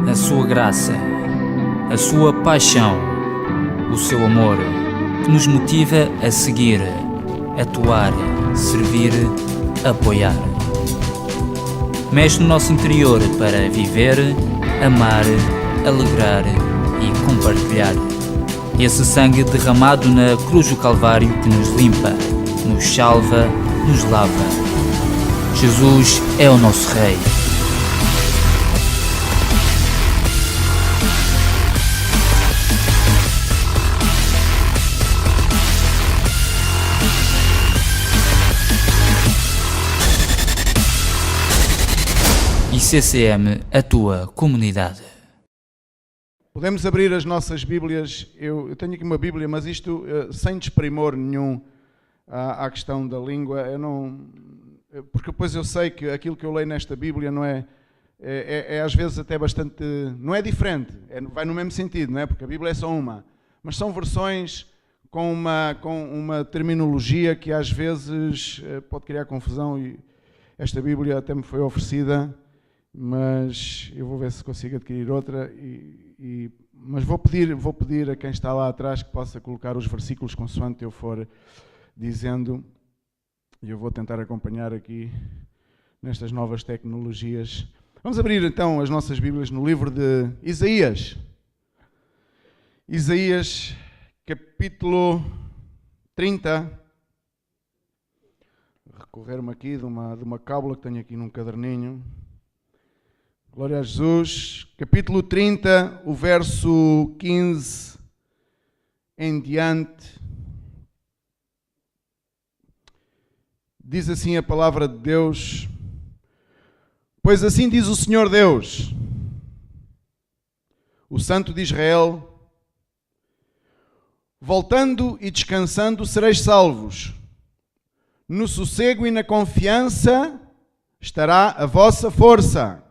na sua graça, a sua paixão, o seu amor, que nos motiva a seguir, atuar, servir, apoiar. Mexe no nosso interior para viver, amar, alegrar e compartilhar. Esse sangue derramado na cruz do Calvário que nos limpa, nos salva, nos lava. Jesus é o nosso Rei. ICCM, a tua comunidade. Podemos abrir as nossas Bíblias. Eu tenho aqui uma Bíblia, mas isto sem desprimor nenhum à questão da língua. Porque depois eu sei que aquilo que eu leio nesta Bíblia não é às vezes até bastante... Não é diferente, vai no mesmo sentido, não é? Porque a Bíblia é só uma. Mas são versões com uma terminologia que às vezes pode criar confusão. E esta Bíblia até me foi oferecida, mas eu vou ver se consigo adquirir outra. Mas vou pedir a quem está lá atrás que possa colocar os versículos consoante eu for dizendo, e eu vou tentar acompanhar aqui nestas novas tecnologias. Vamos abrir então as nossas Bíblias no livro de Isaías. Isaías, capítulo 30. Recorrer-me aqui de uma cábula que tenho aqui num caderninho. Glória a Jesus. Capítulo 30, o verso 15 em diante. Diz assim a palavra de Deus: Pois assim diz o Senhor Deus, o Santo de Israel: voltando e descansando sereis salvos. No sossego e na confiança estará a vossa força.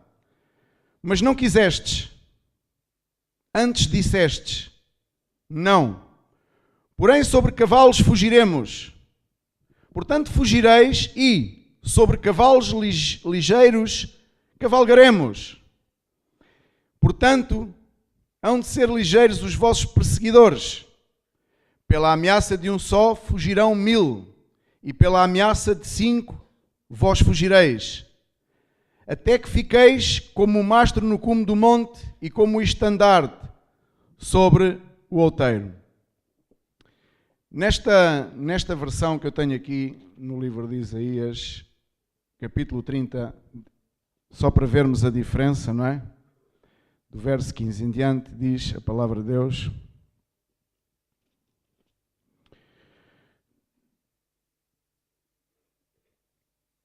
Mas não quisestes, antes dissestes, não. Porém sobre cavalos fugiremos. Portanto fugireis e sobre cavalos ligeiros cavalgaremos. Portanto, hão de ser ligeiros os vossos perseguidores. Pela ameaça de um só fugirão 1000, e pela ameaça de 5 vós fugireis. Até que fiqueis como o mastro no cume do monte e como o estandarte sobre o outeiro. Nesta versão que eu tenho aqui no livro de Isaías, capítulo 30, só para vermos a diferença, não é? Do verso 15 em diante, diz a palavra de Deus: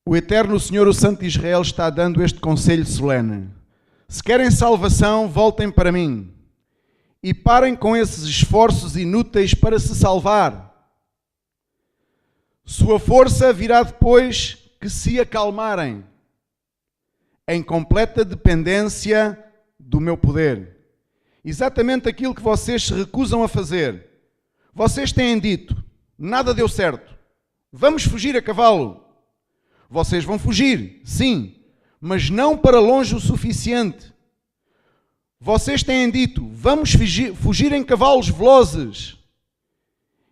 O Eterno Senhor, o Santo de Israel, está dando este conselho solene. Se querem salvação, voltem para mim. E parem com esses esforços inúteis para se salvar. Sua força virá depois que se acalmarem, em completa dependência do meu poder. Exatamente aquilo que vocês se recusam a fazer. Vocês têm dito, nada deu certo, vamos fugir a cavalo. Vocês vão fugir, sim, mas não para longe o suficiente. Vocês têm dito, vamos fugir em cavalos velozes.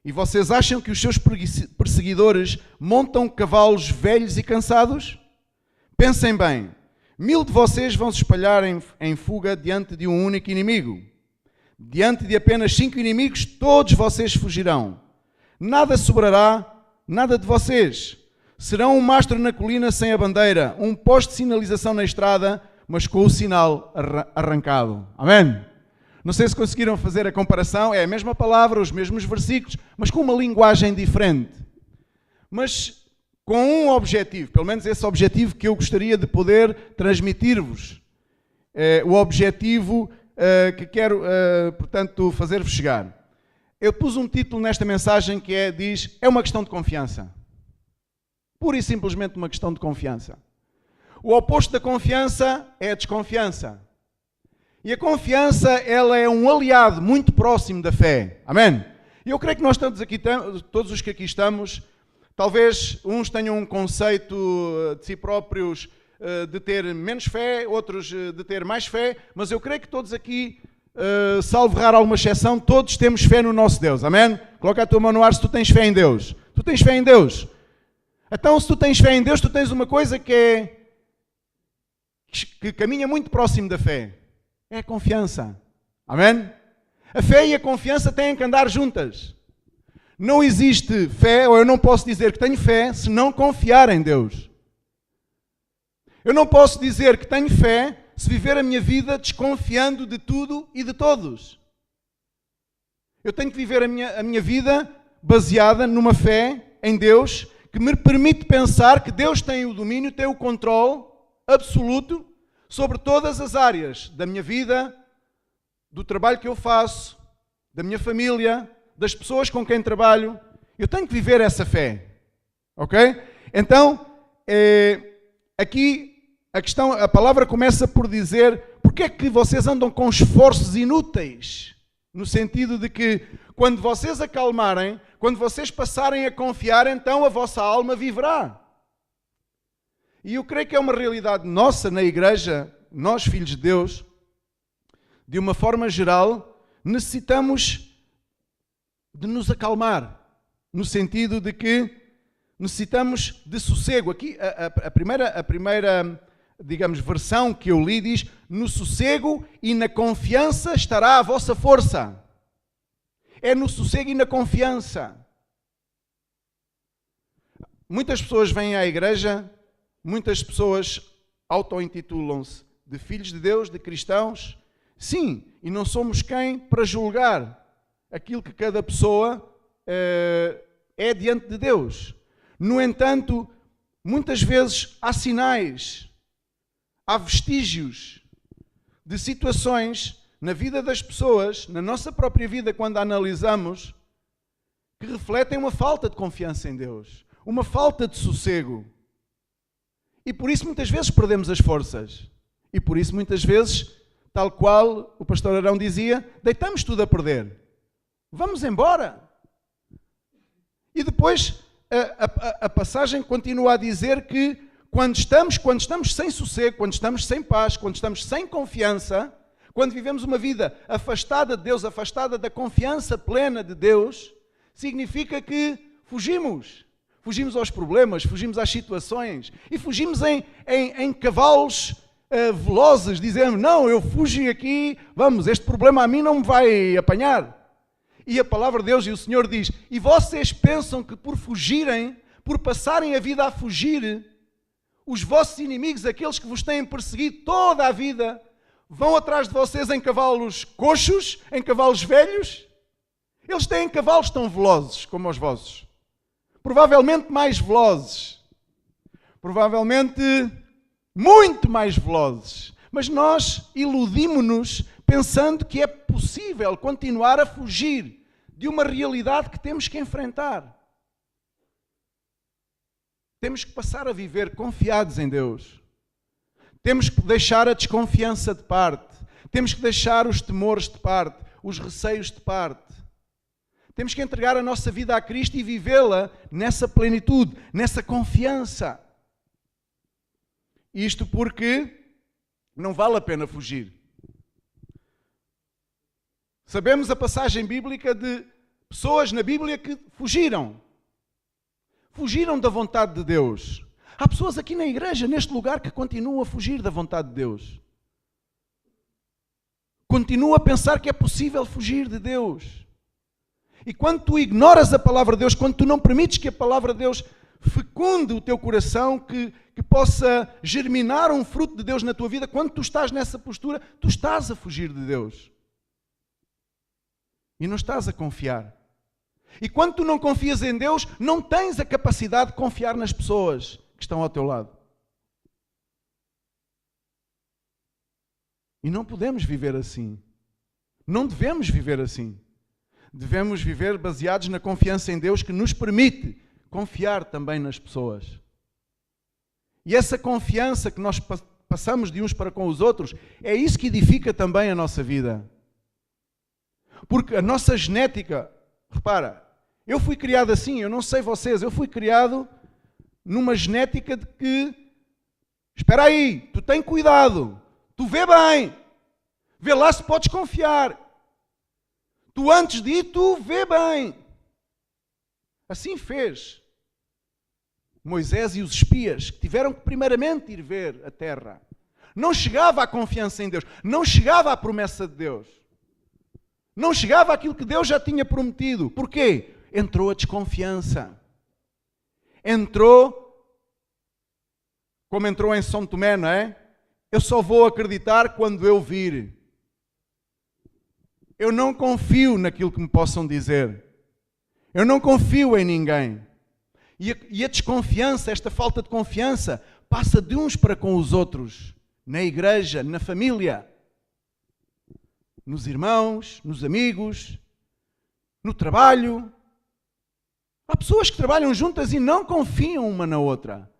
E vocês acham que os seus perseguidores montam cavalos velhos e cansados? Pensem bem, 1000 de vocês vão se espalhar em fuga diante de um único inimigo. Diante de apenas 5 inimigos, todos vocês fugirão. Nada sobrará, nada de vocês. Serão um mastro na colina sem a bandeira, um poste de sinalização na estrada, mas com o sinal arrancado. Amém? Não sei se conseguiram fazer a comparação, é a mesma palavra, os mesmos versículos, mas com uma linguagem diferente. Mas com um objetivo, pelo menos esse objetivo que eu gostaria de poder transmitir-vos. O objetivo que quero, portanto, fazer-vos chegar. Eu pus um título nesta mensagem que diz, é uma questão de confiança. Pura e simplesmente uma questão de confiança. O oposto da confiança é a desconfiança. E a confiança, ela é um aliado muito próximo da fé. Amém? E eu creio que nós estamos aqui, todos os que aqui estamos, talvez uns tenham um conceito de si próprios de ter menos fé, outros de ter mais fé, mas eu creio que todos aqui, salvo raro alguma exceção, todos temos fé no nosso Deus. Amém? Coloca a tua mão no ar se tu tens fé em Deus. Tu tens fé em Deus. Então, se tu tens fé em Deus, tu tens uma coisa que caminha muito próximo da fé. É a confiança. Amém? A fé e a confiança têm que andar juntas. Não existe fé, ou eu não posso dizer que tenho fé, se não confiar em Deus. Eu não posso dizer que tenho fé se viver a minha vida desconfiando de tudo e de todos. Eu tenho que viver a minha vida baseada numa fé em Deus que me permite pensar que Deus tem o domínio, tem o controle absoluto sobre todas as áreas da minha vida, do trabalho que eu faço, da minha família, das pessoas com quem trabalho. Eu tenho que viver essa fé. Ok? Então, aqui a palavra começa por dizer: porque é que vocês andam com esforços inúteis? No sentido de que quando vocês acalmarem, quando vocês passarem a confiar, então a vossa alma viverá. E eu creio que é uma realidade nossa na igreja, nós filhos de Deus, de uma forma geral, necessitamos de nos acalmar, no sentido de que necessitamos de sossego. Aqui a primeira, digamos, versão que eu li diz: no sossego e na confiança estará a vossa força. É no sossego e na confiança. Muitas pessoas vêm à igreja, muitas pessoas auto-intitulam-se de filhos de Deus, de cristãos. Sim, e não somos quem para julgar aquilo que cada pessoa é diante de Deus. No entanto, muitas vezes há sinais, há vestígios de situações na vida das pessoas, na nossa própria vida, quando a analisamos, que refletem uma falta de confiança em Deus, uma falta de sossego. E por isso muitas vezes perdemos as forças. E por isso muitas vezes, tal qual o pastor Arão dizia, deitamos tudo a perder. Vamos embora. E depois a passagem continua a dizer que quando estamos sem sossego, quando estamos sem paz, quando estamos sem confiança, quando vivemos uma vida afastada de Deus, afastada da confiança plena de Deus, significa que fugimos. Fugimos aos problemas, fugimos às situações e fugimos em cavalos velozes, dizendo: não, eu fugi aqui, vamos, este problema a mim não me vai apanhar. E a palavra de Deus e o Senhor diz: e vocês pensam que por fugirem, por passarem a vida a fugir, os vossos inimigos, aqueles que vos têm perseguido toda a vida, vão atrás de vocês em cavalos coxos, em cavalos velhos? Eles têm cavalos tão velozes como os vossos. Provavelmente mais velozes. Provavelmente muito mais velozes. Mas nós iludimos-nos pensando que é possível continuar a fugir de uma realidade que temos que enfrentar. Temos que passar a viver confiados em Deus. Temos que deixar a desconfiança de parte. Temos que deixar os temores de parte, os receios de parte. Temos que entregar a nossa vida a Cristo e vivê-la nessa plenitude, nessa confiança. Isto porque não vale a pena fugir. Sabemos a passagem bíblica de pessoas na Bíblia que fugiram. Fugiram da vontade de Deus. Há pessoas aqui na igreja, neste lugar, que continuam a fugir da vontade de Deus. Continuam a pensar que é possível fugir de Deus. E quando tu ignoras a palavra de Deus, quando tu não permites que a palavra de Deus fecunde o teu coração, que possa germinar um fruto de Deus na tua vida, quando tu estás nessa postura, tu estás a fugir de Deus. E não estás a confiar. E quando tu não confias em Deus, não tens a capacidade de confiar nas pessoas que estão ao teu lado. E não podemos viver assim. Não devemos viver assim. Devemos viver baseados na confiança em Deus, que nos permite confiar também nas pessoas. E essa confiança que nós passamos de uns para com os outros, é isso que edifica também a nossa vida. Porque a nossa genética, repara, eu fui criado assim, eu não sei vocês, eu fui criado numa genética de que Espera aí, tu tem cuidado. Tu vê bem. Vê lá se podes confiar. Tu antes de ir, tu vê bem. Assim fez Moisés e os espias, que tiveram que primeiramente ir ver a terra. Não chegava a confiança em Deus. Não chegava à promessa de Deus. Não chegava àquilo que Deus já tinha prometido. Porquê? Entrou a desconfiança. Entrou, como entrou em São Tomé, não é? Eu só vou acreditar quando eu vir. Eu não confio naquilo que me possam dizer. Eu não confio em ninguém. E a desconfiança, esta falta de confiança, passa de uns para com os outros. Na igreja, na família, nos irmãos, nos amigos, no trabalho. Há pessoas que trabalham juntas e não confiam uma na outra.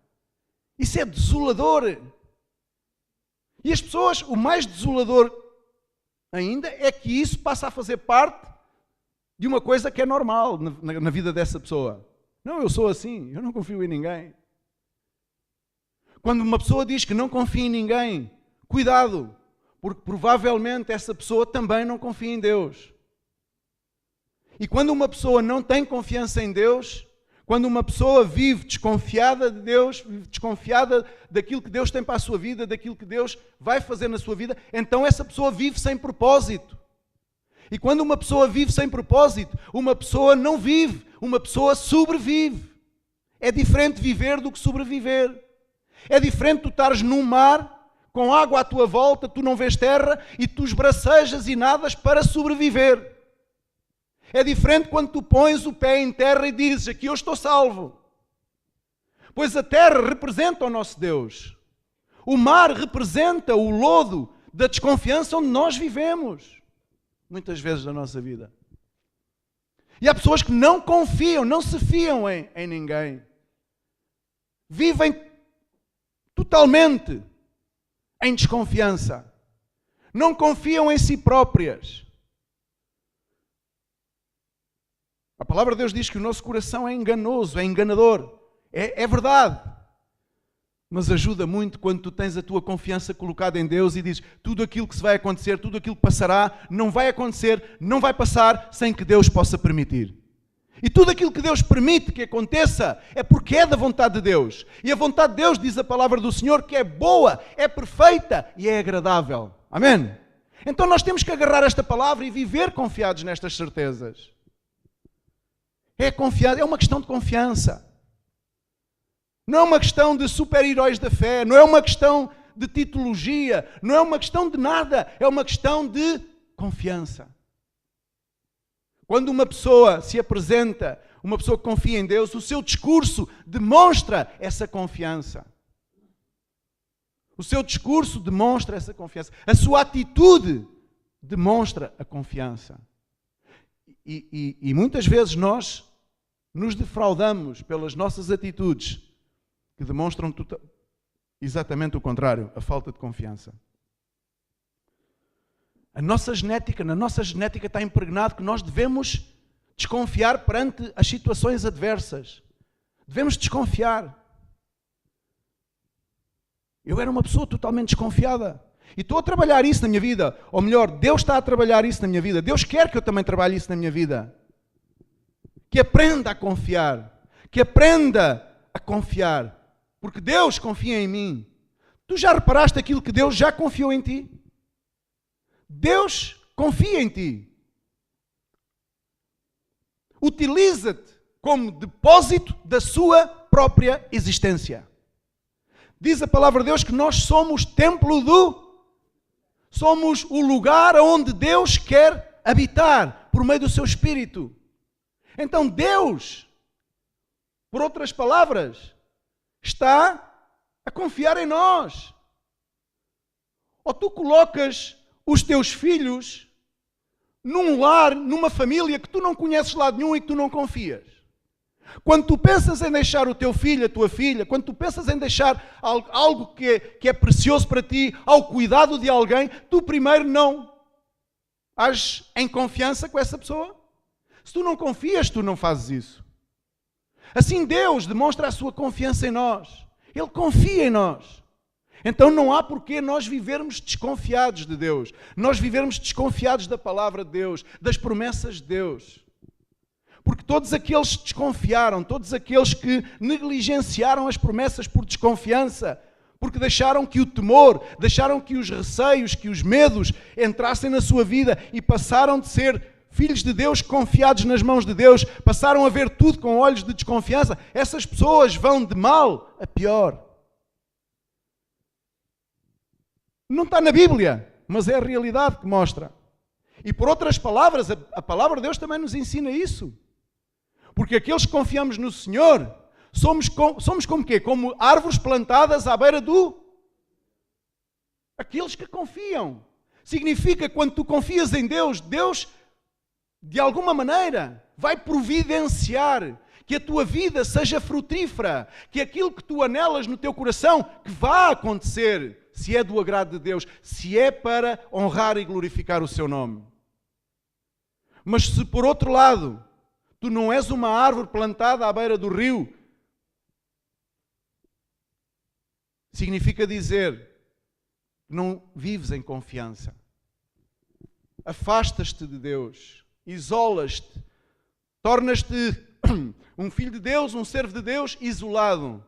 Isso é desolador. E as pessoas, o mais desolador ainda, é que isso passa a fazer parte de uma coisa que é normal na vida dessa pessoa. Não, eu sou assim, eu não confio em ninguém. Quando uma pessoa diz que não confia em ninguém, cuidado, porque provavelmente essa pessoa também não confia em Deus. E quando uma pessoa não tem confiança em Deus, quando uma pessoa vive desconfiada de Deus, desconfiada daquilo que Deus tem para a sua vida, daquilo que Deus vai fazer na sua vida, então essa pessoa vive sem propósito. E quando uma pessoa vive sem propósito, uma pessoa não vive, uma pessoa sobrevive. É diferente viver do que sobreviver. É diferente tu estares num mar, com água à tua volta, tu não vês terra e tu esbracejas e nadas para sobreviver. É diferente quando tu pões o pé em terra e dizes, aqui eu estou salvo. Pois a terra representa o nosso Deus. O mar representa o lodo da desconfiança onde nós vivemos. Muitas vezes na nossa vida. E há pessoas que não confiam, não se fiam em ninguém. Vivem totalmente em desconfiança. Não confiam em si próprias. A palavra de Deus diz que o nosso coração é enganoso, é enganador. É verdade. Mas ajuda muito quando tu tens a tua confiança colocada em Deus e dizes, tudo aquilo que se vai acontecer, tudo aquilo que passará, não vai acontecer, não vai passar sem que Deus possa permitir. E tudo aquilo que Deus permite que aconteça é porque é da vontade de Deus. E a vontade de Deus, diz a palavra do Senhor, que é boa, é perfeita e é agradável. Amém? Então nós temos que agarrar esta palavra e viver confiados nestas certezas. É uma questão de confiança. Não é uma questão de super-heróis da fé, não é uma questão de titologia, não é uma questão de nada, é uma questão de confiança. Quando uma pessoa se apresenta, uma pessoa que confia em Deus, o seu discurso demonstra essa confiança. O seu discurso demonstra essa confiança. A sua atitude demonstra a confiança. E muitas vezes nós nos defraudamos pelas nossas atitudes que demonstram exatamente o contrário, a falta de confiança. Na nossa genética está impregnado que nós devemos desconfiar perante as situações adversas. Devemos desconfiar. Eu era uma pessoa totalmente desconfiada. E estou a trabalhar isso na minha vida. Ou melhor, Deus está a trabalhar isso na minha vida. Deus quer que eu também trabalhe isso na minha vida. Que aprenda a confiar. Que aprenda a confiar. Porque Deus confia em mim. Tu já reparaste aquilo que Deus já confiou em ti? Deus confia em ti. Utiliza-te como depósito da sua própria existência. Diz a palavra de Deus que nós somos templo somos o lugar onde Deus quer habitar por meio do seu Espírito. Então Deus, por outras palavras, está a confiar em nós. Ou tu colocas os teus filhos num lar, numa família que tu não conheces de lado nenhum e que tu não confias. Quando tu pensas em deixar o teu filho, a tua filha, quando tu pensas em deixar algo que é precioso para ti ao cuidado de alguém, tu primeiro não ages em confiança com essa pessoa. Se tu não confias, tu não fazes isso. Assim Deus demonstra a sua confiança em nós. Ele confia em nós. Então não há porquê nós vivermos desconfiados de Deus, nós vivermos desconfiados da palavra de Deus, das promessas de Deus. Porque todos aqueles que desconfiaram, todos aqueles que negligenciaram as promessas por desconfiança, porque deixaram que o temor, deixaram que os receios, que os medos entrassem na sua vida e passaram de ser filhos de Deus confiados nas mãos de Deus, passaram a ver tudo com olhos de desconfiança, essas pessoas vão de mal a pior. Não está na Bíblia, mas é a realidade que mostra. E por outras palavras, a palavra de Deus também nos ensina isso. Porque aqueles que confiamos no Senhor, somos como quê? Como árvores plantadas à beira do... Aqueles que confiam. Significa que quando tu confias em Deus, Deus, de alguma maneira, vai providenciar que a tua vida seja frutífera, que aquilo que tu anelas no teu coração, que vá acontecer, se é do agrado de Deus, se é para honrar e glorificar o seu nome. Mas se por outro lado, tu não és uma árvore plantada à beira do rio, significa dizer que não vives em confiança. Afastas-te de Deus, isolas-te, tornas-te um filho de Deus, um servo de Deus, isolado.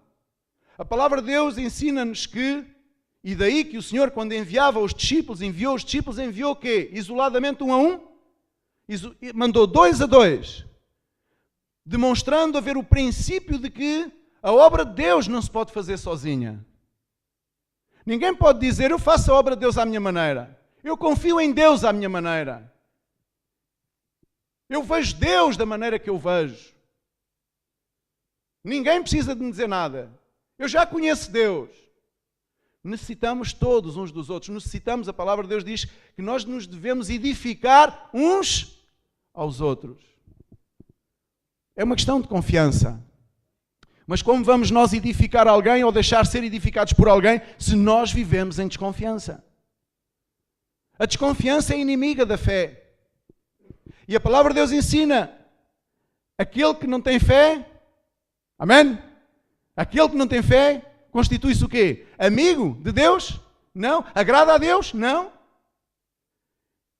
A palavra de Deus ensina-nos que, e daí que o Senhor, quando enviava os discípulos, enviou o quê? Isoladamente um a um? Mandou 2 a 2. Demonstrando haver o princípio de que a obra de Deus não se pode fazer sozinha. Ninguém pode dizer, eu faço a obra de Deus à minha maneira. Eu confio em Deus à minha maneira. Eu vejo Deus da maneira que eu vejo. Ninguém precisa de me dizer nada. Eu já conheço Deus. Necessitamos todos uns dos outros. Necessitamos, a palavra de Deus diz que nós nos devemos edificar uns aos outros. É uma questão de confiança. Mas como vamos nós edificar alguém ou deixar ser edificados por alguém se nós vivemos em desconfiança? A desconfiança é inimiga da fé. E a palavra de Deus ensina, aquele que não tem fé, amém? Aquele que não tem fé, constitui-se o quê? Amigo de Deus? Não. Agrada a Deus? Não.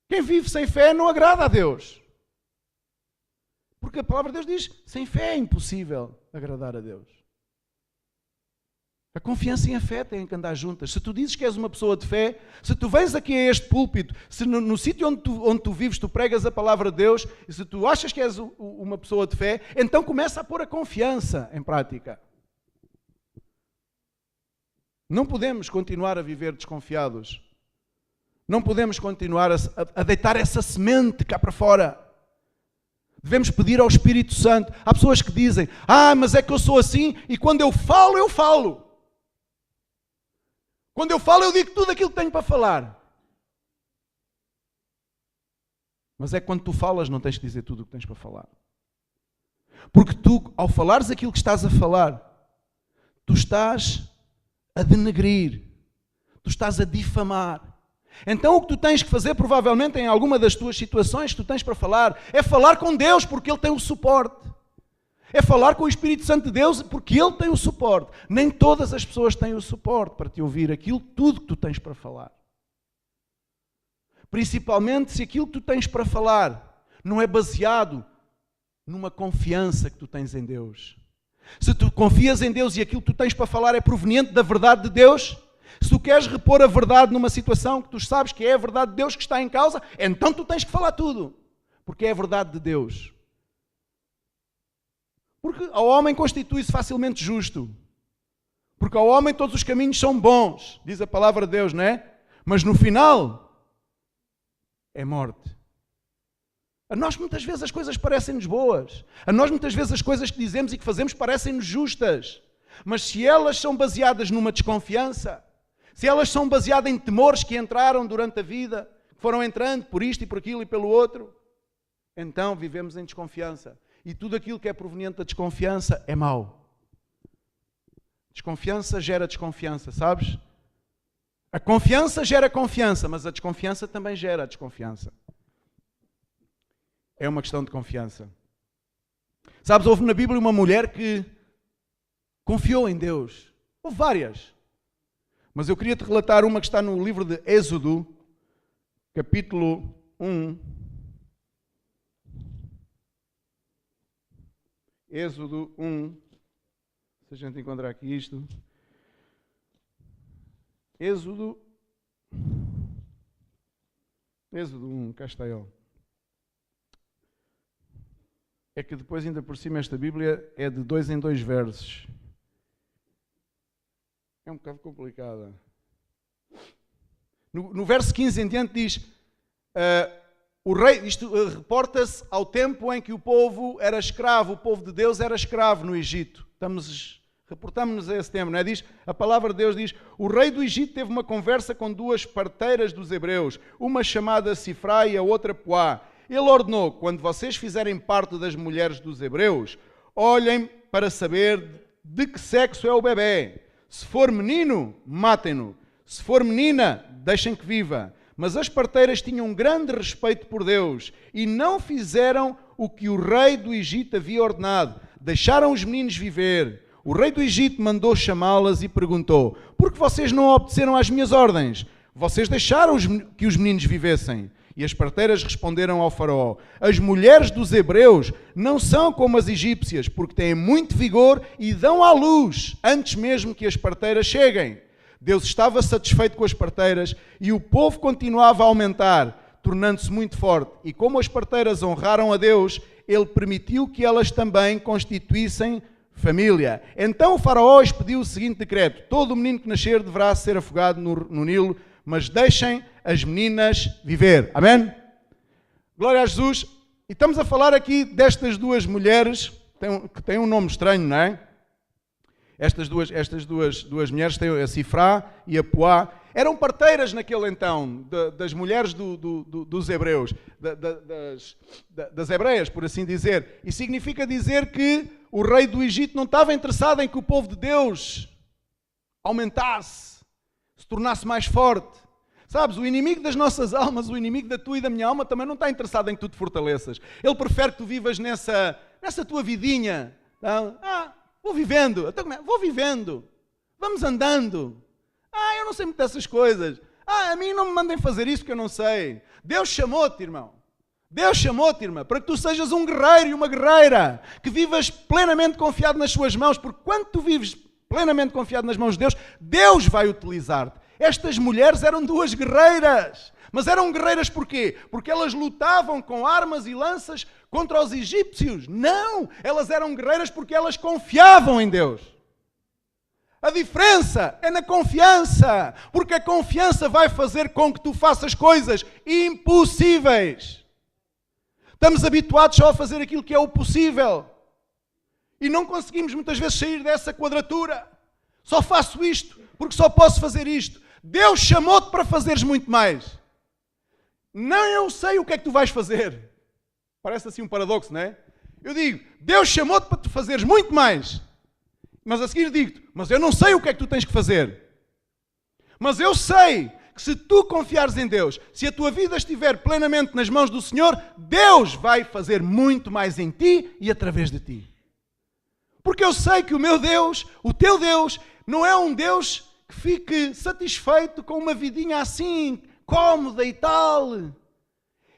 Quem vive sem fé não agrada a Deus. Porque a palavra de Deus diz, sem fé é impossível agradar a Deus. A confiança e a fé têm que andar juntas. Se tu dizes que és uma pessoa de fé, se tu vens aqui a este púlpito, se no sítio onde tu vives tu pregas a palavra de Deus, e se tu achas que és uma pessoa de fé, então começa a pôr a confiança em prática. Não podemos continuar a viver desconfiados. Não podemos continuar a deitar essa semente cá para fora. Devemos pedir ao Espírito Santo. Há pessoas que dizem, mas é que eu sou assim e quando eu falo, eu falo. Quando eu falo, eu digo tudo aquilo que tenho para falar. Mas é que quando tu falas, não tens que dizer tudo o que tens para falar. Porque tu, ao falares aquilo que estás a falar, tu estás a denegrir, tu estás a difamar. Então o que tu tens que fazer, provavelmente em alguma das tuas situações que tu tens para falar, é falar com Deus, porque Ele tem o suporte. É falar com o Espírito Santo de Deus, porque Ele tem o suporte. Nem todas as pessoas têm o suporte para te ouvir aquilo, tudo que tu tens para falar. Principalmente se aquilo que tu tens para falar não é baseado numa confiança que tu tens em Deus. Se tu confias em Deus e aquilo que tu tens para falar é proveniente da verdade de Deus, se tu queres repor a verdade numa situação que tu sabes que é a verdade de Deus que está em causa, então tu tens que falar tudo, porque é a verdade de Deus. Porque ao homem constitui-se facilmente justo, porque ao homem todos os caminhos são bons, diz a palavra de Deus, não é? Mas no final é morte. A nós muitas vezes as coisas parecem-nos boas, a nós muitas vezes as coisas que dizemos e que fazemos parecem-nos justas, mas se elas são baseadas numa desconfiança, se elas são baseadas em temores que entraram durante a vida, que foram entrando por isto e por aquilo e pelo outro, então vivemos em desconfiança. E tudo aquilo que é proveniente da desconfiança é mau. Desconfiança gera desconfiança, sabes? A confiança gera confiança, mas a desconfiança também gera desconfiança. É uma questão de confiança. Sabes, houve na Bíblia uma mulher que confiou em Deus. Houve várias. Mas eu queria te relatar uma que está no livro de Êxodo, capítulo 1. Êxodo 1. Se a gente encontrar aqui isto. Êxodo 1, cá está ele. É que depois, ainda por cima, esta Bíblia é de 2 em 2 versos. É um bocado complicada. No verso 15 em diante diz, o rei, isto reporta-se ao tempo em que o povo era escravo, o povo de Deus era escravo no Egito. Reportamos-nos a esse tempo, não é? A palavra de Deus diz, o rei do Egito teve uma conversa com 2 parteiras dos hebreus, uma chamada Sifrá e a outra Puá. Ele ordenou, quando vocês fizerem parte das mulheres dos hebreus, olhem para saber de que sexo é o bebê. Se for menino, matem-no. Se for menina, deixem que viva. Mas as parteiras tinham grande respeito por Deus e não fizeram o que o rei do Egito havia ordenado. Deixaram os meninos viver. O rei do Egito mandou chamá-las e perguntou, por que vocês não obedeceram às minhas ordens? Vocês deixaram que os meninos vivessem. E as parteiras responderam ao faraó, as mulheres dos hebreus não são como as egípcias, porque têm muito vigor e dão à luz, antes mesmo que as parteiras cheguem. Deus estava satisfeito com as parteiras e o povo continuava a aumentar, tornando-se muito forte. E como as parteiras honraram a Deus, Ele permitiu que elas também constituíssem família. Então o faraó expediu o seguinte decreto, todo menino que nascer deverá ser afogado no Nilo, mas deixem as meninas viver. Amém? Glória a Jesus. E estamos a falar aqui destas 2 mulheres, que têm um nome estranho, não é? Estas duas mulheres, têm a Sifrá e a Puá, eram parteiras naquele então, das mulheres dos hebreus, das hebreias, por assim dizer. E significa dizer que o rei do Egito não estava interessado em que o povo de Deus aumentasse, se tornasse mais forte. Sabes, o inimigo das nossas almas, o inimigo da tua e da minha alma também não está interessado em que tu te fortaleças. Ele prefere que tu vivas nessa tua vidinha. Vou vivendo. Vamos andando. Eu não sei muito dessas coisas. A mim não me mandem fazer isso que eu não sei. Deus chamou-te, irmão. Deus chamou-te, irmã, para que tu sejas um guerreiro e uma guerreira, que vivas plenamente confiado nas suas mãos, porque quando tu vives plenamente confiado nas mãos de Deus, Deus vai utilizar-te. Estas mulheres eram 2 guerreiras, mas eram guerreiras porquê? Porque elas lutavam com armas e lanças contra os egípcios? Não, elas eram guerreiras porque elas confiavam em Deus. A diferença é na confiança, porque a confiança vai fazer com que tu faças coisas impossíveis. Estamos habituados só a fazer aquilo que é o possível. E não conseguimos muitas vezes sair dessa quadratura. Só faço isto, porque só posso fazer isto. Deus chamou-te para fazeres muito mais. Não, eu sei o que é que tu vais fazer. Parece assim um paradoxo, não é? Eu digo, Deus chamou-te para tu fazeres muito mais. Mas a seguir digo-te, mas eu não sei o que é que tu tens que fazer. Mas eu sei que se tu confiares em Deus, se a tua vida estiver plenamente nas mãos do Senhor, Deus vai fazer muito mais em ti e através de ti. Porque eu sei que o meu Deus, o teu Deus, não é um Deus que fique satisfeito com uma vidinha assim, cómoda e tal.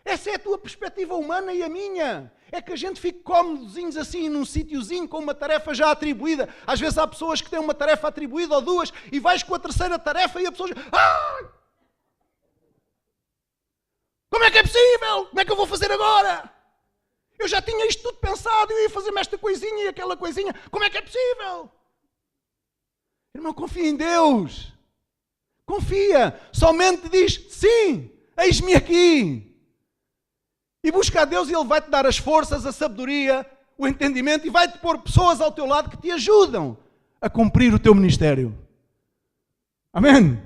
Essa é a tua perspectiva humana e a minha. É que a gente fique cómodozinhos assim num sítiozinho com uma tarefa já atribuída. Às vezes há pessoas que têm uma tarefa atribuída ou 2 e vais com a 3ª tarefa e a pessoa diz, como é que é possível? Como é que eu vou fazer agora? Eu já tinha isto tudo pensado, eu ia fazer-me esta coisinha e aquela coisinha. Como é que é possível? Irmão, confia em Deus. Confia. Somente diz, sim, eis-me aqui. E busca a Deus e Ele vai-te dar as forças, a sabedoria, o entendimento e vai-te pôr pessoas ao teu lado que te ajudam a cumprir o teu ministério. Amém?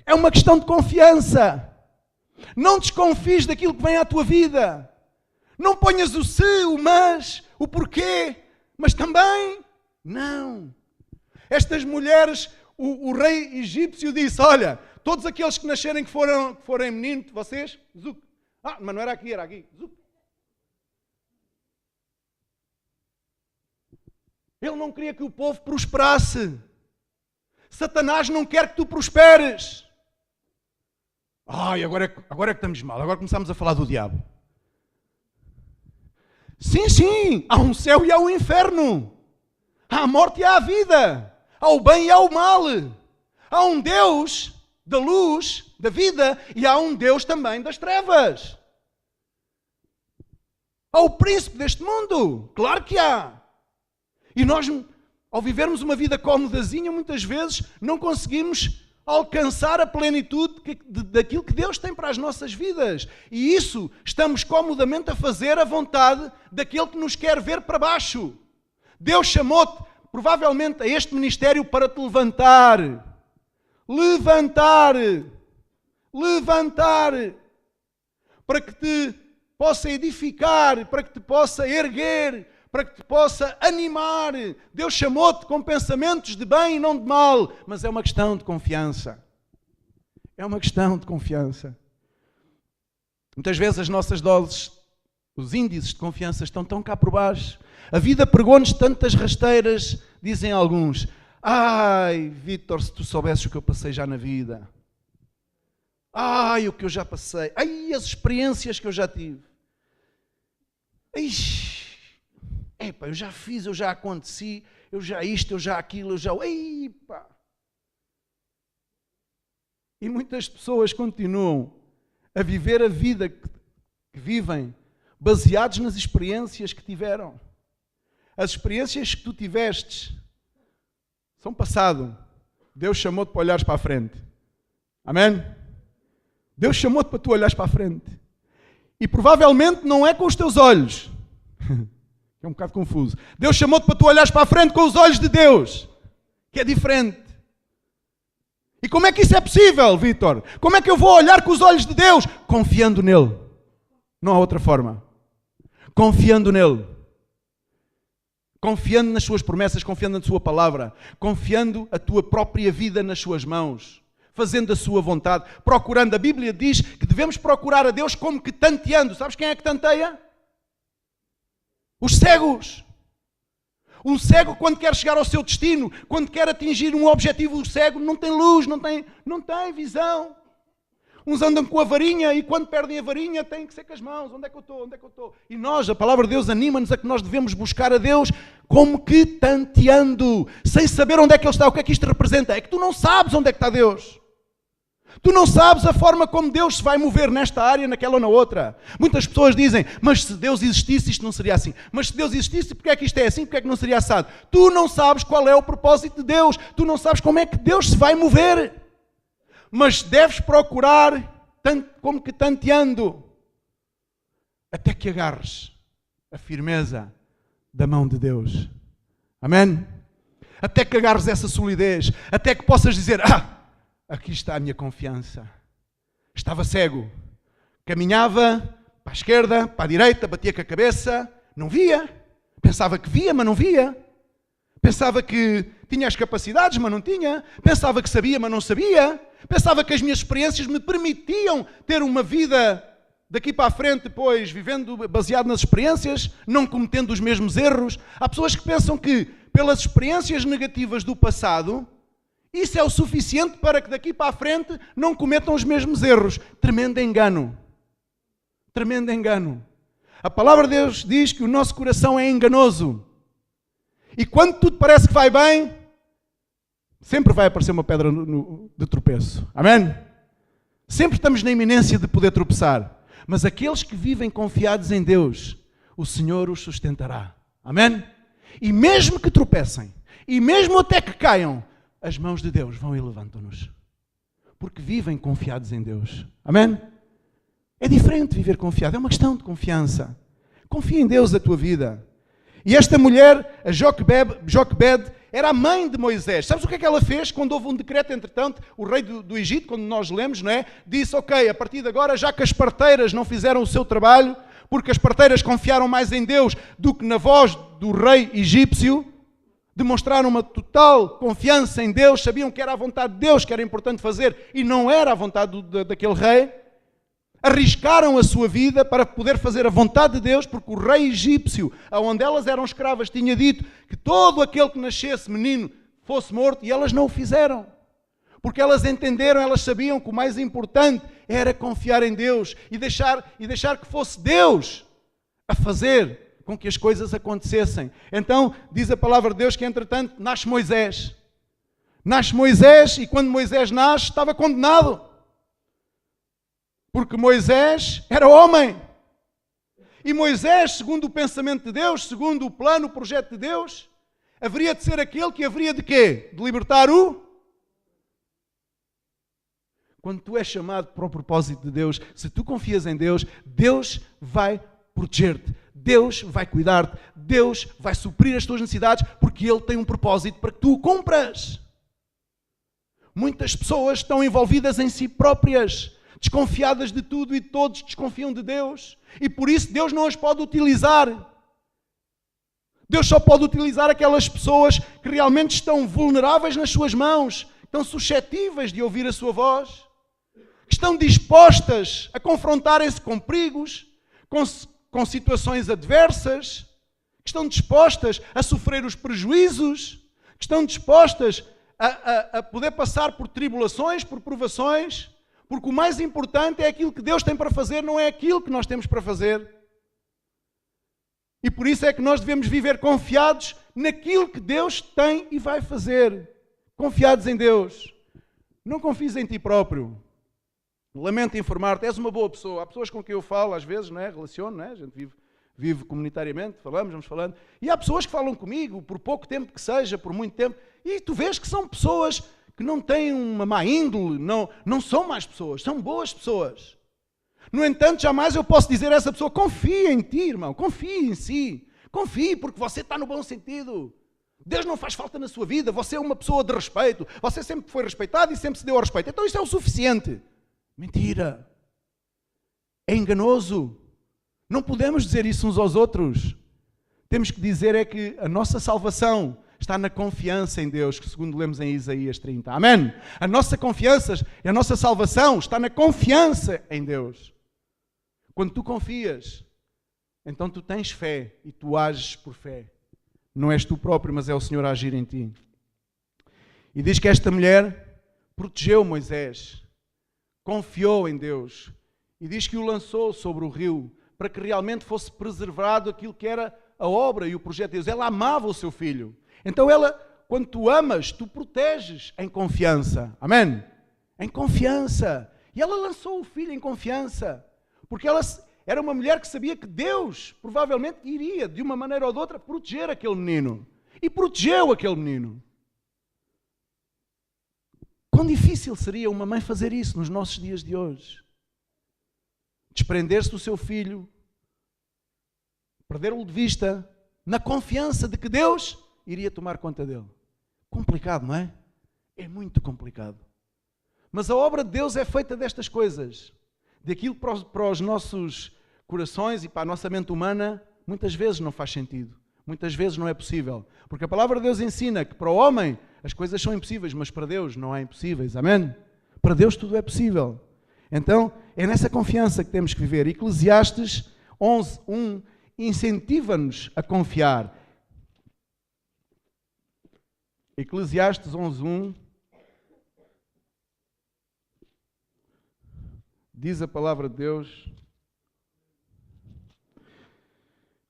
É uma questão de confiança. Não desconfies daquilo que vem à tua vida. Não ponhas o se, o mas, o porquê, mas também não. Estas mulheres, o rei egípcio disse, olha, todos aqueles que nascerem que forem meninos, vocês, zuc. Mas não era aqui, era aqui. Zuc. Ele não queria que o povo prosperasse. Satanás não quer que tu prosperes. Ai, agora é que estamos mal. Agora começamos a falar do diabo. Sim, há um céu e há um inferno. Há a morte e há a vida. Há o bem e há o mal. Há um Deus da luz, da vida, e há um Deus também das trevas. Há o príncipe deste mundo. Claro que há. E nós, ao vivermos uma vida cómodazinha, muitas vezes não conseguimos alcançar a plenitude daquilo que Deus tem para as nossas vidas. E isso estamos comodamente a fazer a vontade daquele que nos quer ver para baixo. Deus chamou-te, provavelmente, a este ministério para te levantar. Levantar. Para que te possa edificar, para que te possa erguer, para que te possa animar. Deus chamou-te com pensamentos de bem e não de mal, mas é uma questão de confiança. É uma questão de confiança. Muitas vezes as nossas doses, os índices de confiança estão tão cá por baixo. A vida pregou-nos tantas rasteiras, dizem alguns. Ai, Vítor, se tu soubesses o que eu passei já na vida. Ai, o que eu já passei. Ai, as experiências que eu já tive. Epá, eu já fiz, eu já aconteci, eu já isto, eu já aquilo, eu já... Epá. E muitas pessoas continuam a viver a vida que vivem baseados nas experiências que tiveram. As experiências que tu tivestes são passado. Deus chamou-te para olhares para a frente. Amém? Deus chamou-te para tu olhares para a frente. E provavelmente não é com os teus olhos. É um bocado confuso. Deus chamou-te para tu olhares para a frente com os olhos de Deus. Que é diferente. E como é que isso é possível, Vítor? Como é que eu vou olhar com os olhos de Deus? Confiando nele. Não há outra forma. Confiando nele. Confiando nas suas promessas, confiando na sua palavra. Confiando a tua própria vida nas suas mãos. Fazendo a sua vontade, procurando. A Bíblia diz que devemos procurar a Deus como que tanteando. Sabes quem é que tanteia? Os cegos. Um cego, quando quer chegar ao seu destino, quando quer atingir um objetivo, o cego não tem luz, não tem visão. Uns andam com a varinha e quando perdem a varinha têm que ser com as mãos. Onde é que eu estou? Onde é que eu estou? E nós, a palavra de Deus anima-nos a que nós devemos buscar a Deus como que tanteando, sem saber onde é que Ele está. O que é que isto representa? É que tu não sabes onde é que está Deus. Tu não sabes a forma como Deus se vai mover nesta área, naquela ou na outra. Muitas pessoas dizem, mas se Deus existisse isto não seria assim. Mas se Deus existisse, porque é que isto é assim? Porque é que não seria assado? Tu não sabes qual é o propósito de Deus. Tu não sabes como é que Deus se vai mover. Mas deves procurar, como que tanteando, até que agarres a firmeza da mão de Deus. Amém? Até que agarres essa solidez. Até que possas dizer, aqui está a minha confiança. Estava cego. Caminhava para a esquerda, para a direita, batia com a cabeça. Não via. Pensava que via, mas não via. Pensava que tinha as capacidades, mas não tinha. Pensava que sabia, mas não sabia. Pensava que as minhas experiências me permitiam ter uma vida daqui para a frente, depois, vivendo baseado nas experiências, não cometendo os mesmos erros. Há pessoas que pensam que, pelas experiências negativas do passado, isso é o suficiente para que daqui para a frente não cometam os mesmos erros. Tremendo engano. Tremendo engano. A palavra de Deus diz que o nosso coração é enganoso. E quando tudo parece que vai bem, sempre vai aparecer uma pedra de tropeço. Amém? Sempre estamos na iminência de poder tropeçar. Mas aqueles que vivem confiados em Deus, o Senhor os sustentará. Amém? E mesmo que tropecem, e mesmo até que caiam, as mãos de Deus vão e levantam-nos. Porque vivem confiados em Deus. Amém? É diferente viver confiado. É uma questão de confiança. Confia em Deus a tua vida. E esta mulher, a Joquebed, era a mãe de Moisés. Sabes o que é que ela fez quando houve um decreto, entretanto? O rei do Egito, quando nós lemos, não é? Disse, ok, a partir de agora, já que as parteiras não fizeram o seu trabalho, porque as parteiras confiaram mais em Deus do que na voz do rei egípcio, demonstraram uma total confiança em Deus, sabiam que era a vontade de Deus que era importante fazer e não era a vontade daquele rei, arriscaram a sua vida para poder fazer a vontade de Deus, porque o rei egípcio, onde elas eram escravas, tinha dito que todo aquele que nascesse menino fosse morto, e elas não o fizeram. Porque elas entenderam, elas sabiam que o mais importante era confiar em Deus e deixar que fosse Deus a fazer com que as coisas acontecessem. Então, diz a palavra de Deus que, entretanto, nasce Moisés. Nasce Moisés e quando Moisés nasce, estava condenado. Porque Moisés era homem. E Moisés, segundo o pensamento de Deus, segundo o plano, o projeto de Deus, haveria de ser aquele que haveria de quê? De libertar o... Quando tu és chamado para o propósito de Deus, se tu confias em Deus, Deus vai proteger-te, Deus vai cuidar-te, Deus vai suprir as tuas necessidades, porque Ele tem um propósito para que tu o cumpras. Muitas pessoas estão envolvidas em si próprias, desconfiadas de tudo e de todos, desconfiam de Deus, e por isso Deus não as pode utilizar. Deus só pode utilizar aquelas pessoas que realmente estão vulneráveis nas suas mãos, estão suscetíveis de ouvir a sua voz, que estão dispostas a confrontarem-se com perigos, com situações adversas, que estão dispostas a sofrer os prejuízos, que estão dispostas a poder passar por tribulações, por provações, porque o mais importante é aquilo que Deus tem para fazer, não é aquilo que nós temos para fazer. E por isso é que nós devemos viver confiados naquilo que Deus tem e vai fazer. Confiados em Deus. Não confies em ti próprio. Lamento informar-te, és uma boa pessoa. Há pessoas com quem eu falo, às vezes, não é? Relaciono, não é? A gente vive comunitariamente, vamos falando. E há pessoas que falam comigo, por pouco tempo que seja, por muito tempo, e tu vês que são pessoas que não têm uma má índole, não são más pessoas, são boas pessoas. No entanto, jamais eu posso dizer a essa pessoa, confia em ti, irmão, confia em si. Confie, porque você está no bom sentido. Deus não faz falta na sua vida, você é uma pessoa de respeito, você sempre foi respeitado e sempre se deu ao respeito. Então isso é o suficiente. Mentira. É enganoso. Não podemos dizer isso uns aos outros. Temos que dizer é que a nossa salvação está na confiança em Deus, que segundo lemos em Isaías 30. Amém? A nossa confiança, a nossa salvação está na confiança em Deus. Quando tu confias, então tu tens fé e tu ages por fé. Não és tu próprio, mas é o Senhor a agir em ti. E diz que esta mulher protegeu Moisés, confiou em Deus e diz que o lançou sobre o rio para que realmente fosse preservado aquilo que era a obra e o projeto de Deus. Ela amava o seu filho. Então ela, quando tu amas, tu proteges em confiança. Amém? Em confiança. E ela lançou o filho em confiança. Porque ela era uma mulher que sabia que Deus provavelmente iria, de uma maneira ou de outra, proteger aquele menino. E protegeu aquele menino. Quão difícil seria uma mãe fazer isso nos nossos dias de hoje? Desprender-se do seu filho, perdê-lo de vista, na confiança de que Deus iria tomar conta dele. Complicado, não é? É muito complicado. Mas a obra de Deus é feita destas coisas. Daquilo para os nossos corações e para a nossa mente humana, muitas vezes não faz sentido. Muitas vezes não é possível. Porque a palavra de Deus ensina que para o homem as coisas são impossíveis, mas para Deus não há impossíveis. Amém? Para Deus tudo é possível. Então, é nessa confiança que temos que viver. Eclesiastes 11:1 incentiva-nos a confiar. Eclesiastes 11:1 diz a palavra de Deus.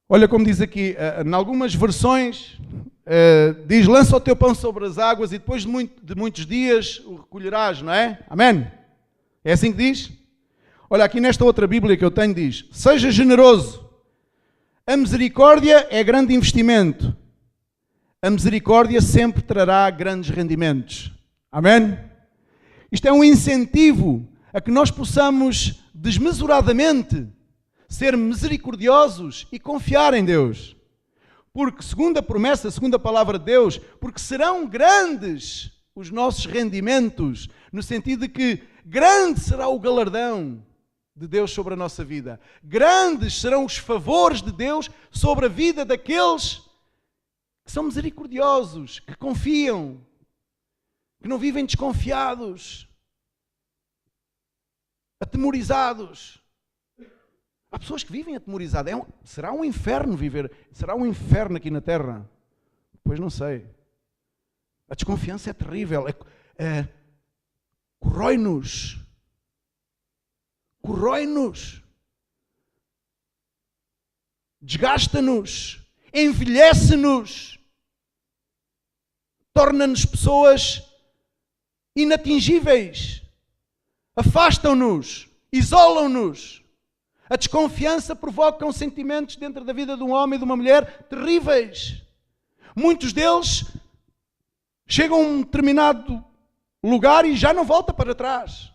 Olha como diz aqui, em algumas versões, diz, lança o teu pão sobre as águas e depois de muitos dias o recolherás, não é? Amém? É assim que diz? Olha, aqui nesta outra Bíblia que eu tenho diz, seja generoso, a misericórdia é grande investimento, a misericórdia sempre trará grandes rendimentos. Amém? Isto é um incentivo a que nós possamos desmesuradamente ser misericordiosos e confiar em Deus. Porque, segundo a promessa, segundo a palavra de Deus, porque serão grandes os nossos rendimentos, no sentido de que grande será o galardão de Deus sobre a nossa vida. Grandes serão os favores de Deus sobre a vida daqueles que são misericordiosos, que confiam, que não vivem desconfiados, atemorizados. Há pessoas que vivem atemorizadas. Será um inferno viver, será um inferno aqui na terra? Pois não sei. A desconfiança é terrível. Corrói-nos. Corrói-nos. Desgasta-nos. Envelhece-nos. Torna-nos pessoas inatingíveis. Afastam-nos. Isolam-nos. A desconfiança provoca sentimentos dentro da vida de um homem e de uma mulher terríveis. Muitos deles chegam a um determinado lugar e já não volta para trás.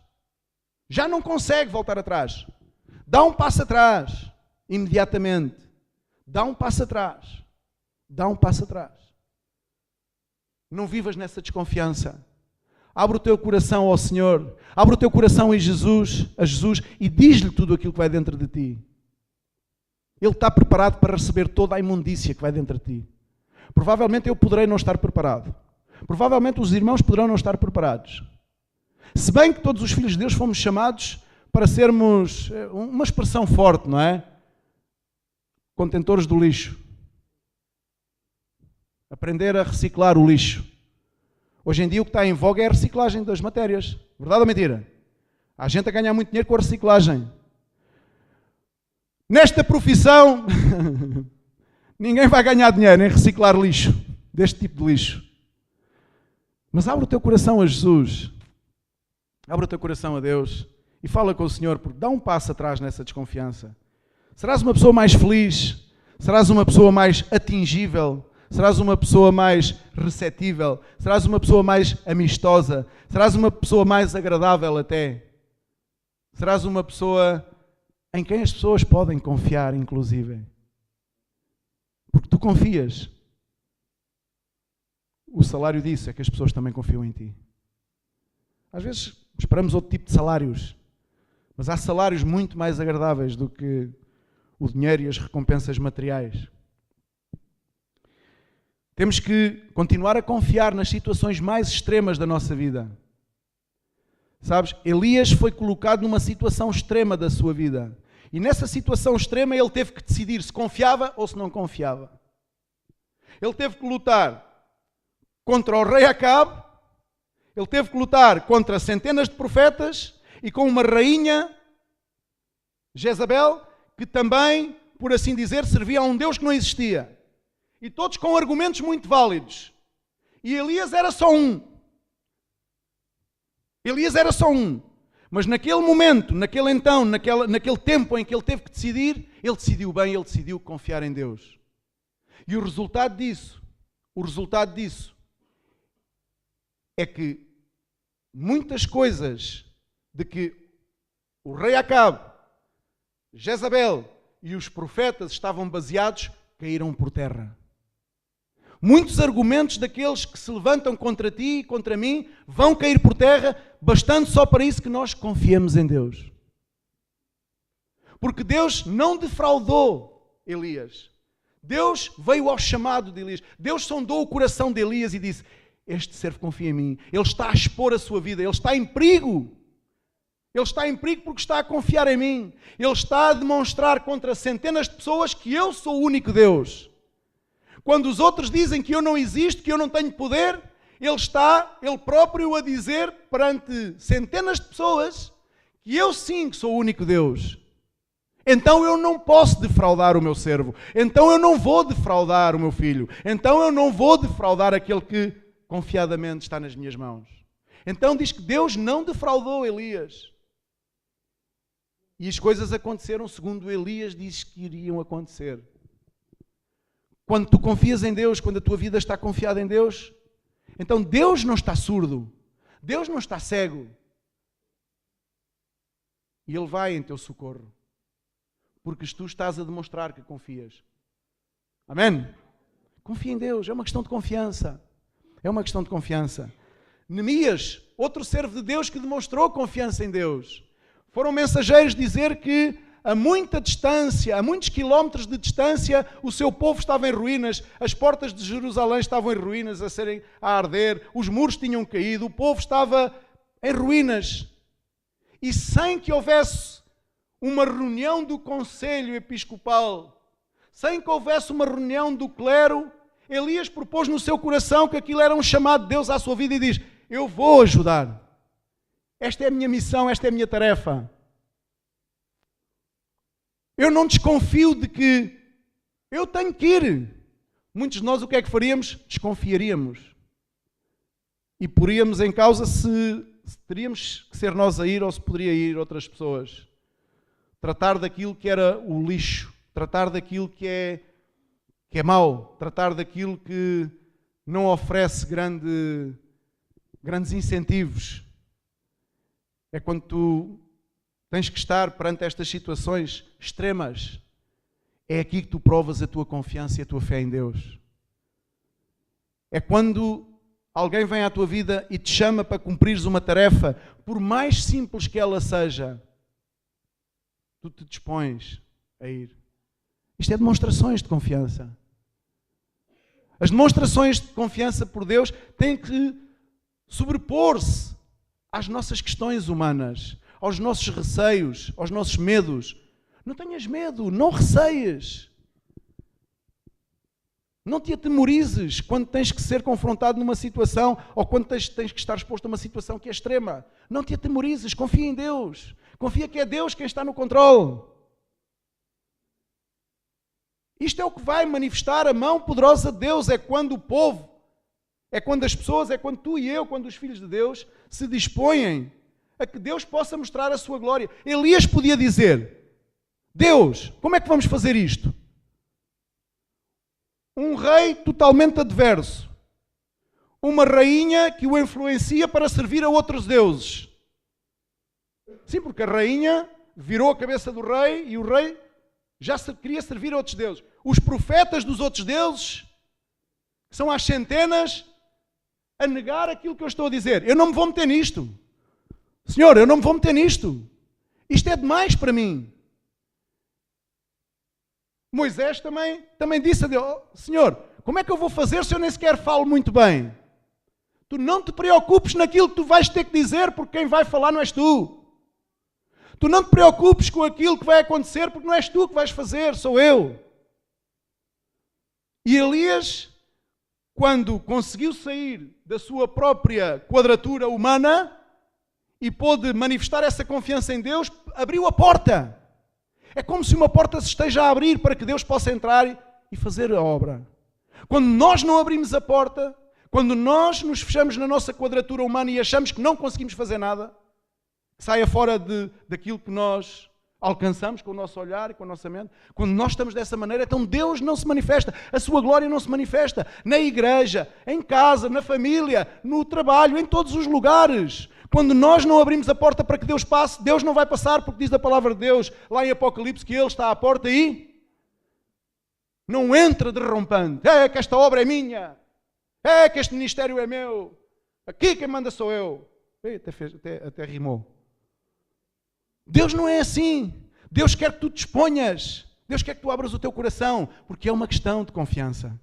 Já não consegue voltar atrás. Dá um passo atrás, imediatamente. Dá um passo atrás. Dá um passo atrás. Não vivas nessa desconfiança. Abre o teu coração ao Senhor. Abre o teu coração a Jesus e diz-lhe tudo aquilo que vai dentro de ti. Ele está preparado para receber toda a imundícia que vai dentro de ti. Provavelmente eu poderei não estar preparado. Provavelmente os irmãos poderão não estar preparados. Se bem que todos os filhos de Deus fomos chamados para sermos, uma expressão forte, não é? Contentores do lixo. Aprender a reciclar o lixo. Hoje em dia o que está em voga é a reciclagem das matérias. Verdade ou mentira? Há gente a ganhar muito dinheiro com a reciclagem. Nesta profissão, ninguém vai ganhar dinheiro em reciclar lixo, deste tipo de lixo. Mas abre o teu coração a Jesus. Abre o teu coração a Deus e fala com o Senhor, porque dá um passo atrás nessa desconfiança. Serás uma pessoa mais feliz, serás uma pessoa mais atingível, serás uma pessoa mais receptível, serás uma pessoa mais amistosa, serás uma pessoa mais agradável até. Serás uma pessoa em quem as pessoas podem confiar, inclusive. Porque tu confias. O salário disso é que as pessoas também confiam em ti. Às vezes esperamos outro tipo de salários, mas há salários muito mais agradáveis do que o dinheiro e as recompensas materiais. Temos que continuar a confiar nas situações mais extremas da nossa vida. Sabes, Elias foi colocado numa situação extrema da sua vida. E nessa situação extrema ele teve que decidir se confiava ou se não confiava. Ele teve que lutar contra o rei Acabe, ele teve que lutar contra centenas de profetas e com uma rainha, Jezabel, que também, por assim dizer, servia a um Deus que não existia. E todos com argumentos muito válidos. E Elias era só um. Elias era só um. Mas naquele momento, naquele tempo em que ele teve que decidir, ele decidiu bem, ele decidiu confiar em Deus. E o resultado disso é que muitas coisas de que o rei Acabe, Jezabel e os profetas estavam baseados, caíram por terra. Muitos argumentos daqueles que se levantam contra ti e contra mim vão cair por terra, bastando só para isso que nós confiemos em Deus. Porque Deus não defraudou Elias. Deus veio ao chamado de Elias. Deus sondou o coração de Elias e disse: este servo confia em mim. Ele está a expor a sua vida. Ele está em perigo. Ele está em perigo porque está a confiar em mim. Ele está a demonstrar contra centenas de pessoas que eu sou o único Deus. Quando os outros dizem que eu não existo, que eu não tenho poder, ele está, ele próprio, a dizer perante centenas de pessoas que eu sim que sou o único Deus. Então eu não posso defraudar o meu servo. Então eu não vou defraudar o meu filho. Então eu não vou defraudar aquele que confiadamente está nas minhas mãos. Então diz que Deus não defraudou Elias. E as coisas aconteceram segundo Elias disse que iriam acontecer. Quando tu confias em Deus, quando a tua vida está confiada em Deus, então Deus não está surdo. Deus não está cego. E Ele vai em teu socorro. Porque tu estás a demonstrar que confias. Amém? Confia em Deus. É uma questão de confiança. É uma questão de confiança. Neemias, outro servo de Deus que demonstrou confiança em Deus. Foram mensageiros dizer que a muita distância, a muitos quilómetros de distância, o seu povo estava em ruínas, as portas de Jerusalém estavam em ruínas, a arder, os muros tinham caído, o povo estava em ruínas. E sem que houvesse uma reunião do Conselho Episcopal, sem que houvesse uma reunião do clero, Elias propôs no seu coração que aquilo era um chamado de Deus à sua vida e diz: eu vou ajudar. Esta é a minha missão, esta é a minha tarefa. Eu não desconfio de que eu tenho que ir. Muitos de nós o que é que faríamos? Desconfiaríamos. E poríamos em causa se teríamos que ser nós a ir ou se poderia ir outras pessoas. Tratar daquilo que era o lixo, tratar daquilo que é mau, tratar daquilo que não oferece grandes incentivos. É quando tu tens que estar perante estas situações extremas. É aqui que tu provas a tua confiança e a tua fé em Deus. É quando alguém vem à tua vida e te chama para cumprires uma tarefa, por mais simples que ela seja, tu te dispões a ir. Isto é demonstrações de confiança. As demonstrações de confiança por Deus têm que sobrepor-se às nossas questões humanas, aos nossos receios, aos nossos medos. Não tenhas medo, não receies. Não te atemorizes quando tens que ser confrontado numa situação ou quando tens que estar exposto a uma situação que é extrema. Não te atemorizes, confia em Deus. Confia que é Deus quem está no controle. Isto é o que vai manifestar a mão poderosa de Deus. É quando o povo, é quando as pessoas, é quando tu e eu, quando os filhos de Deus se dispõem a que Deus possa mostrar a sua glória. Elias podia dizer: Deus, como é que vamos fazer isto? Um rei totalmente adverso. Uma rainha que o influencia para servir a outros deuses. Sim, porque a rainha virou a cabeça do rei e o rei já queria servir a outros deuses. Os profetas dos outros deuses, que são às centenas, a negar aquilo que eu estou a dizer. Eu não me vou meter nisto. Senhor, eu não me vou meter nisto. Isto é demais para mim. Moisés também disse a Deus: oh, Senhor, como é que eu vou fazer se eu nem sequer falo muito bem? Tu não te preocupes naquilo que tu vais ter que dizer, porque quem vai falar não és tu. Tu não te preocupes com aquilo que vai acontecer, porque não és tu que vais fazer, sou eu. E Elias, quando conseguiu sair da sua própria quadratura humana e pôde manifestar essa confiança em Deus, abriu a porta. É como se uma porta se esteja a abrir para que Deus possa entrar e fazer a obra. Quando nós não abrimos a porta, quando nós nos fechamos na nossa quadratura humana e achamos que não conseguimos fazer nada, saia fora daquilo que nós alcançamos com o nosso olhar e com a nossa mente. Quando nós estamos dessa maneira, então Deus não se manifesta, a sua glória não se manifesta na igreja, em casa, na família, no trabalho, em todos os lugares. Quando nós não abrimos a porta para que Deus passe, Deus não vai passar, porque diz a palavra de Deus lá em Apocalipse que Ele está à porta e não entra derrompante. É que esta obra é minha, é que este ministério é meu, aqui quem manda sou eu. Até rimou. Deus não é assim. Deus quer que tu te exponhas. Deus quer que tu abras o teu coração, porque é uma questão de confiança.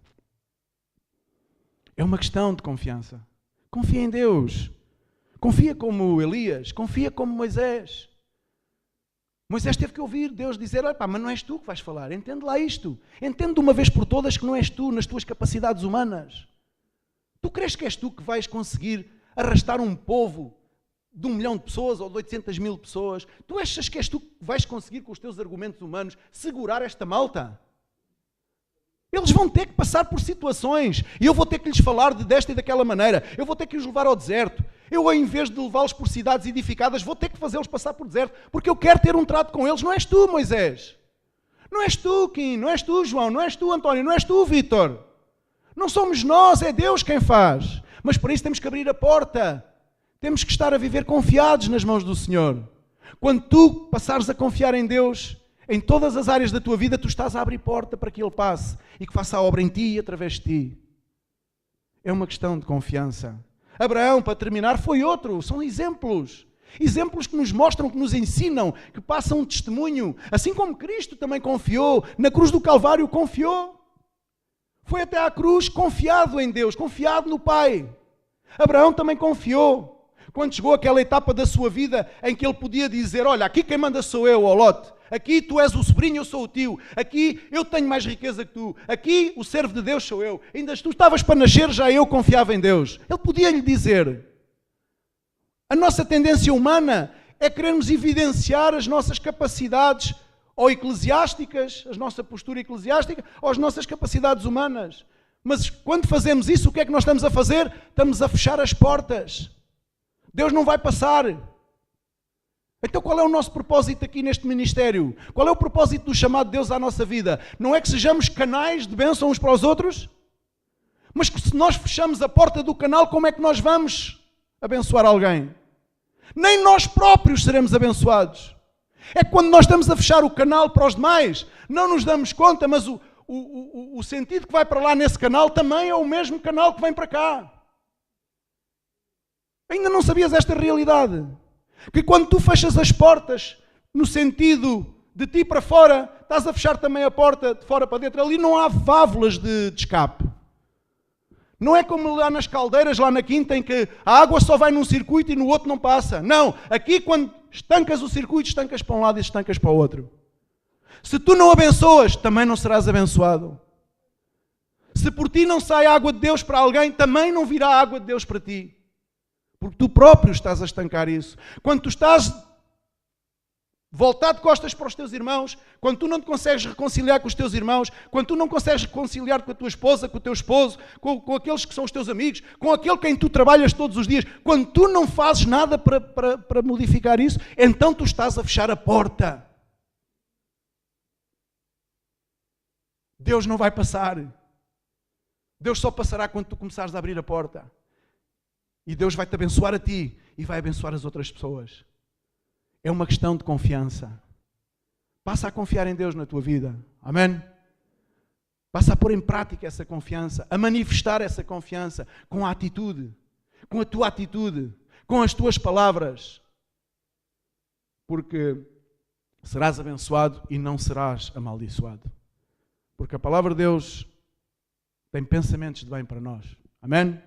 É uma questão de confiança. Confia em Deus. Confia como Elias, confia como Moisés. Moisés teve que ouvir Deus dizer: olha pá, mas não és tu que vais falar, entende lá isto. Entende de uma vez por todas que não és tu nas tuas capacidades humanas. Tu crees que és tu que vais conseguir arrastar um povo de 1 milhão de pessoas ou de 800 mil pessoas? Tu achas que és tu que vais conseguir com os teus argumentos humanos segurar esta malta? Eles vão ter que passar por situações e eu vou ter que lhes falar desta e daquela maneira. Eu vou ter que os levar ao deserto. Eu, em vez de levá-los por cidades edificadas, vou ter que fazê-los passar por deserto, porque eu quero ter um trato com eles. Não és tu, Moisés. Não és tu, Kim. Não és tu, João. Não és tu, António. Não és tu, Vítor. Não somos nós, é Deus quem faz. Mas para isso temos que abrir a porta. Temos que estar a viver confiados nas mãos do Senhor. Quando tu passares a confiar em Deus, em todas as áreas da tua vida, tu estás a abrir porta para que Ele passe e que faça a obra em ti e através de ti. É uma questão de confiança. Abraão, para terminar, foi outro. São exemplos. Exemplos que nos mostram, que nos ensinam, que passam um testemunho. Assim como Cristo também confiou, na cruz do Calvário confiou. Foi até à cruz confiado em Deus, confiado no Pai. Abraão também confiou. Quando chegou aquela etapa da sua vida em que ele podia dizer, olha, aqui quem manda sou eu, ó Lote. Aqui tu és o sobrinho, eu sou o tio. Aqui eu tenho mais riqueza que tu. Aqui o servo de Deus sou eu. Ainda tu estavas para nascer, já eu confiava em Deus. Ele podia lhe dizer. A nossa tendência humana é querermos evidenciar as nossas capacidades ou eclesiásticas, a nossa postura eclesiástica, ou as nossas capacidades humanas. Mas quando fazemos isso, o que é que nós estamos a fazer? Estamos a fechar as portas. Deus não vai passar. Então qual é o nosso propósito aqui neste ministério? Qual é o propósito do chamado de Deus à nossa vida? Não é que sejamos canais de bênção uns para os outros? Mas que se nós fechamos a porta do canal, como é que nós vamos abençoar alguém? Nem nós próprios seremos abençoados. É quando nós estamos a fechar o canal para os demais, não nos damos conta, mas o sentido que vai para lá nesse canal também é o mesmo canal que vem para cá. Ainda não sabias esta realidade? Que quando tu fechas as portas no sentido de ti para fora, estás a fechar também a porta de fora para dentro. Ali não há válvulas de escape. Não é como lá nas caldeiras, lá na quinta, em que a água só vai num circuito e no outro não passa. Não, aqui quando estancas o circuito, estancas para um lado e estancas para o outro. Se tu não abençoas, também não serás abençoado. Se por ti não sai a água de Deus para alguém, também não virá a água de Deus para ti. Porque tu próprio estás a estancar isso. Quando tu estás voltado de costas para os teus irmãos, quando tu não te consegues reconciliar com os teus irmãos, quando tu não consegues reconciliar com a tua esposa, com o teu esposo, com aqueles que são os teus amigos, com aquele quem tu trabalhas todos os dias, quando tu não fazes nada para modificar isso, então tu estás a fechar a porta. Deus não vai passar. Deus só passará quando tu começares a abrir a porta. E Deus vai te abençoar a ti e vai abençoar as outras pessoas. É uma questão de confiança. Passa a confiar em Deus na tua vida. Amém? Passa a pôr em prática essa confiança, a manifestar essa confiança com a atitude, com a tua atitude, com as tuas palavras. Porque serás abençoado e não serás amaldiçoado. Porque a palavra de Deus tem pensamentos de bem para nós. Amém?